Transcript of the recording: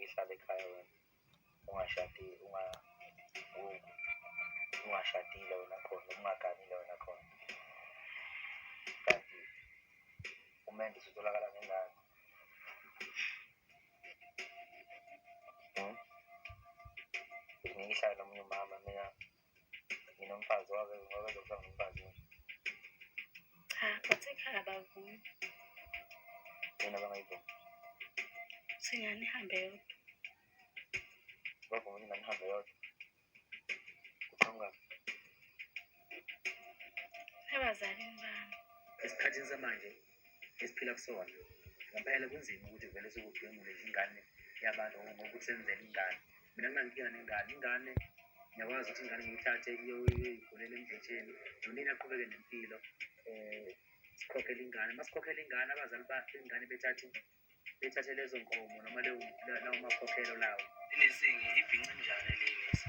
ihlale ekhaya wena ungashadile ungashadile wena khona ungaganile wena khona kanti umende usutholakala ngengane ngihlale nomunye umama mina nginomfazi wakezokuzwa nomfazi cha bathi ekhaya abavumi mina bangayivumi singane ihambe yodwa bavuma ingane ihambe yodwa kuqhamuka ebazalini bami esikhathini samanje esiphila kusona ngempela kunzima ukuthi vele sokudwengule ingane yabantu ngokuthi senzele ingane mina nginankinga ingane ngiyakwazi ukuthi ingane ngiyithathe iyoyikhulela emdletsheni nonina aqhubeke nempilo sikhokhele ingane masikhokhele ingane abazali ingane bethathe lezo nkomo noma lawo makhokhelo lawo inesingi ibhinqa njani lezi